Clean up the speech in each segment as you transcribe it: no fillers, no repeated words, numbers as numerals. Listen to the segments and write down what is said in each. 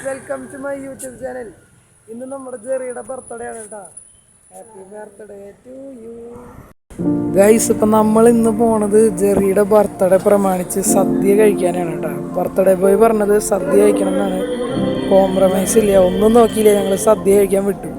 Welcome to my YouTube channel. ഇന്ന് നമ്മുടെ ജെറിയുടെ ബർത്ത്ഡേ ആണ് കേട്ടോ. Happy birthday to you guys. ഇപ്പം നമ്മൾ ഇന്ന് പോണത് ജെറിയുടെ ബർത്ത്ഡേ പ്രമാണിച്ച് സദ്യ കഴിക്കാനാണ് കേട്ടോ. ബർത്ത്ഡേ ബോയ് പറഞ്ഞത് സദ്യ കഴിക്കണം എന്നാണ്. കോംപ്രമൈസ് ഇല്ല, ഒന്നും നോക്കിയില്ല, ഞങ്ങൾ സദ്യ കഴിക്കാൻ വിട്ടു.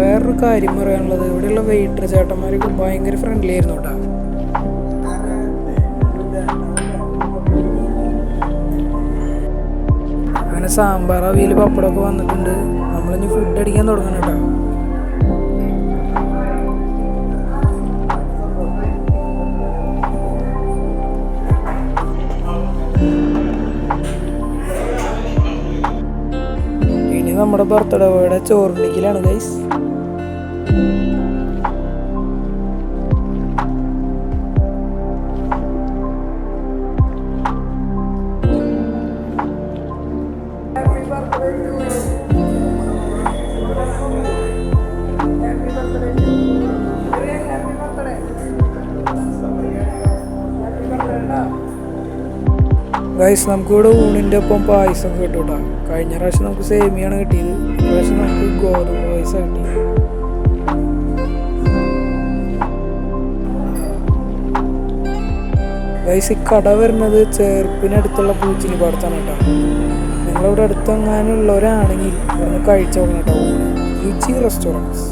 വേറൊരു കാര്യം പറയാനുള്ളത്, ഇവിടെയുള്ള വെയിറ്റർ ചേട്ടന്മാരൊക്കെ ഭയങ്കര ഫ്രണ്ട്ലി ആയിരുന്നു കേട്ടോ. അങ്ങനെ സാമ്പാർ, അവിയൽ, പപ്പടമൊക്കെ വന്നിട്ടുണ്ട്. നമ്മളിനി ഫുഡ് അടിക്കാൻ തുടങ്ങണം കേട്ടോ. ഇനി നമ്മുടെ ബർത്ത്ഡേ ബോയുടെ ചോറുണ്ടിക്കലാണ് ഗൈസ്. ഗൈസ്, നമുക്കിവിടെ ഊണിൻ്റെ ഒപ്പം പായസം കിട്ടും കേട്ടോ. കഴിഞ്ഞ പ്രാവശ്യം നമുക്ക് സേമിയാണ് കിട്ടിയത്, ഇപ്രാവശ്യം നമുക്ക് ഗോതമ്പ് പായസം കിട്ടി. ഗൈസ്, ഈ കട വരുന്നത് ചേർപ്പിനടുത്തുള്ള പൂച്ചിനി പാടത്താണ് കേട്ടോ. നിങ്ങളിവിടെ അടുത്തെങ്ങാനുള്ളവരാണെങ്കിൽ ഇവിടുന്ന് കഴിച്ചു നോക്കണം കേട്ടോ. രുചി റെസ്റ്റോറൻറ്റ്സ്.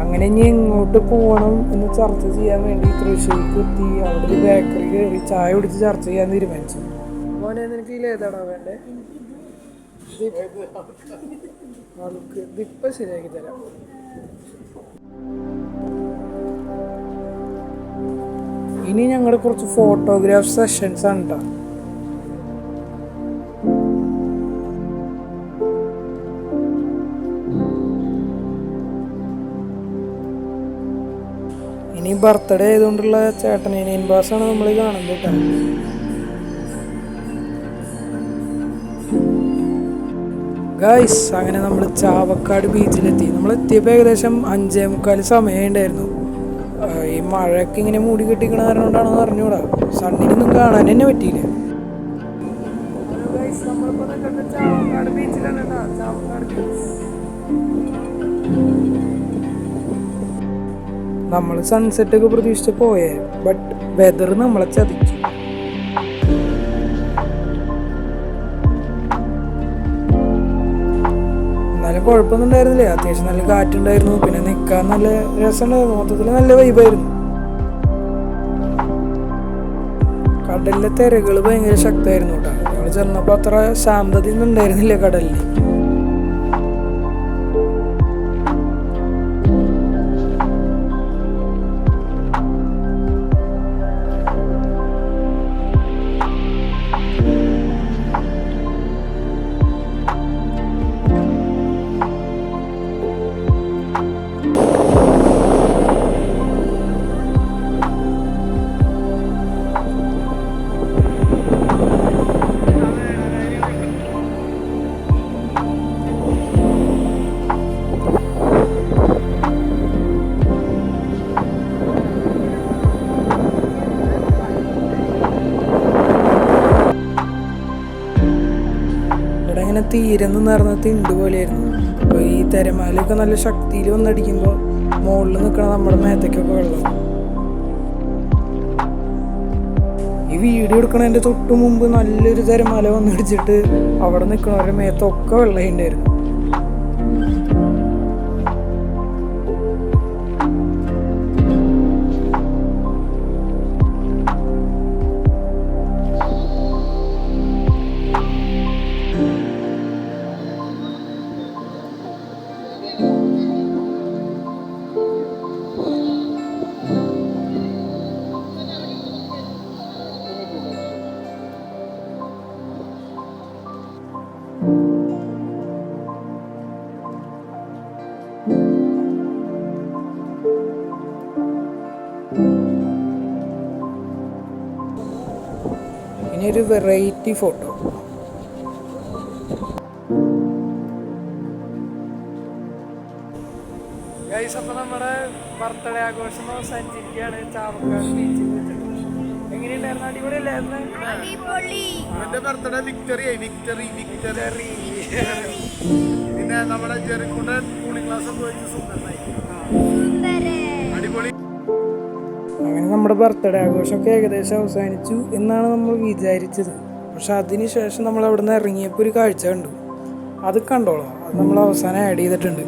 അങ്ങനെ ഇനി എങ്ങോട്ട് പോകണം എന്ന് ചർച്ച ചെയ്യാൻ വേണ്ടി തൃശ്ശൂർക്ക് എത്തി. അവിടെ ഒരു ബേക്കറി കയറി ചായ കുടിച്ച് ചർച്ച ചെയ്യാൻ തീരുമാനിച്ചു. മോനെ, നിനക്ക് ഇതിലേതാണോ വേണ്ടേ? ഇതിപ്പം ശരിയാക്കി തരാം. ഇനി ഞങ്ങളുടെ കുറച്ച് ഫോട്ടോഗ്രാഫ് സെഷൻസ് ആണ് കേട്ടോ. ഇനി ബർത്ത്ഡേ ആയതുകൊണ്ടുള്ള ചേട്ടനെ ഇൻബാസാണ് നമ്മൾ കാണുന്നത് കേട്ടോ. ഗൈസ്, അങ്ങനെ നമ്മൾ ചാവക്കാട് ബീച്ചിലെത്തി. നമ്മൾ എത്തിയപ്പോൾ ഏകദേശം 5:45 സമയം ഉണ്ടായിരുന്നു. ഈ മഴയൊക്കെ ഇങ്ങനെ മൂടി കെട്ടിക്കണ കാരണം കൊണ്ടാണെന്ന് അറിഞ്ഞൂടാ, സണ്ണിനൊന്നും കാണാൻ തന്നെ പറ്റിയില്ല. ചാവക്കാട് ബീച്ചിലാണ് കേട്ടോ. ചാവക്കാട് ബീച്ച്. നമ്മൾ സൺസെറ്റ് ഒക്കെ പ്രതീക്ഷിച്ച് പോയേ, ബട്ട് വെതർ നമ്മളെ ചതിച്ചു. എന്നാലും കുഴപ്പമൊന്നും ഉണ്ടായിരുന്നില്ല. അത്യാവശ്യം നല്ല കാറ്റുണ്ടായിരുന്നു, പിന്നെ നിൽക്കാൻ നല്ല രസമുണ്ടായിരുന്നു. മൊത്തത്തിൽ നല്ല വൈബായിരുന്നു. കടലിലെ തിരകൾ ഭയങ്കര ശക്തമായിരുന്നു കേട്ടോ. ഞങ്ങൾ ചെന്നപ്പോൾ അത്ര ശാന്തതയൊന്നും ഉണ്ടായിരുന്നില്ല കടലിൽ. ഇങ്ങനെ തീരം നിറഞ്ഞ തിണ്ട് പോലെയായിരുന്നു. അപ്പോൾ ഈ തിരമാലയൊക്കെ നല്ല ശക്തിയിൽ വന്നടിക്കുമ്പോൾ മുകളിൽ നിൽക്കണ നമ്മുടെ മേത്തേക്കൊക്കെ വെള്ളം. ഈ വീഡിയോ എടുക്കണതിൻ്റെ തൊട്ട് മുമ്പ് നല്ലൊരു തിരമാല വന്നടിച്ചിട്ട് അവിടെ നിൽക്കണവരുടെ മേത്തൊക്കെ വെള്ളം ഉണ്ടായിരുന്നു. ഒരു വെറൈറ്റി ഫോട്ടോ. ഗൈസ്, അപ്പോൾ നമ്മുടെ ബർത്ത്ഡേ ആഘോഷം അവസാനിച്ചിരിക്കുകയാണ്. ചാവക്കാട് ബീച്ചിൽ വെച്ചിട്ട് എങ്ങനെയുണ്ടായിരുന്നു? അടിപൊളിയല്ലായിരുന്നു? എന്റെ ബർത്ത്ഡേ വിക്ടറി. പിന്നെ നമ്മുടെ ചെറുക്കുണ്ടൻ കൂളിംഗ് ക്ലാസ് ഒക്കെ വെച്ച് സുന്ദരനായി, അടിപൊളി. അങ്ങനെ നമ്മുടെ ബർത്ത്ഡേ ആഘോഷമൊക്കെ ഏകദേശം അവസാനിച്ചു എന്നാണ് നമ്മൾ വിചാരിച്ചത്. പക്ഷെ അതിന് ശേഷം നമ്മൾ അവിടെ നിന്ന് ഇറങ്ങിയപ്പോൾ ഒരു കാഴ്ച കണ്ടു. അത് കണ്ടോളാം, അത് നമ്മൾ അവസാനം ആഡ് ചെയ്തിട്ടുണ്ട്.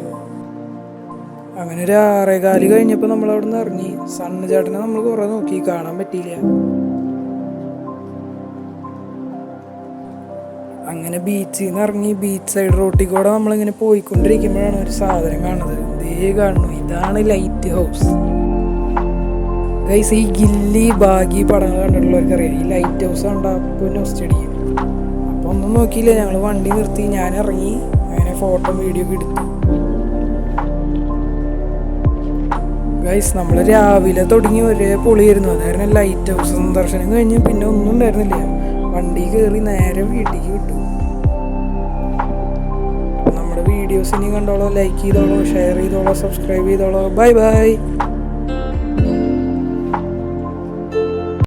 അങ്ങനെ ഒരു 6:15 കഴിഞ്ഞപ്പോൾ നമ്മൾ അവിടെ നിന്ന് ഇറങ്ങി. സണ്ണ് ചേട്ടനെ നമ്മൾ കുറേ നോക്കി, കാണാൻ പറ്റിയില്ല. അങ്ങനെ ബീച്ചിൽ നിന്ന് ഇറങ്ങി ബീച്ച് സൈഡ് റോട്ടിൽ കൂടെ നമ്മളിങ്ങനെ പോയിക്കൊണ്ടിരിക്കുമ്പോഴാണ് ഒരു സാധനം കാണുന്നത്. ദേ കാണുന്നു, ഇതാണ് ലൈറ്റ് ഹൗസ്. ഗൈസ്, ഈ ഗില്ലി ബാഗി പടങ്ങൾ കണ്ടിട്ടുള്ളവർക്കറിയാം, ഈ ലൈറ്റ് ഹൗസ് കണ്ടപ്പോൾ നോസ്റ്റഡിക്കും. അപ്പോൾ ഒന്നും നോക്കിയില്ല, ഞങ്ങൾ വണ്ടി നിർത്തി, ഞാൻ ഇറങ്ങി. അങ്ങനെ ഫോട്ടോ വീഡിയോ ഒക്കെ എടുത്തു. ഗൈസ്, നമ്മൾ രാവിലെ തുടങ്ങി ഒരേ പൊളിയായിരുന്നു. അതായിരുന്നു ലൈറ്റ് ഹൗസ് സന്ദർശനം കഴിഞ്ഞ് പിന്നെ ഒന്നും ഉണ്ടായിരുന്നില്ല. വണ്ടി കയറി നേരെ വീട്ടിലേക്ക് വിട്ടു. നമ്മുടെ വീഡിയോസ് ഇനി കണ്ടോളൂ, ലൈക്ക് ചെയ്തോളൂ, ഷെയർ ചെയ്തോളൂ, സബ്സ്ക്രൈബ് ചെയ്തോളൂ. Bye bye.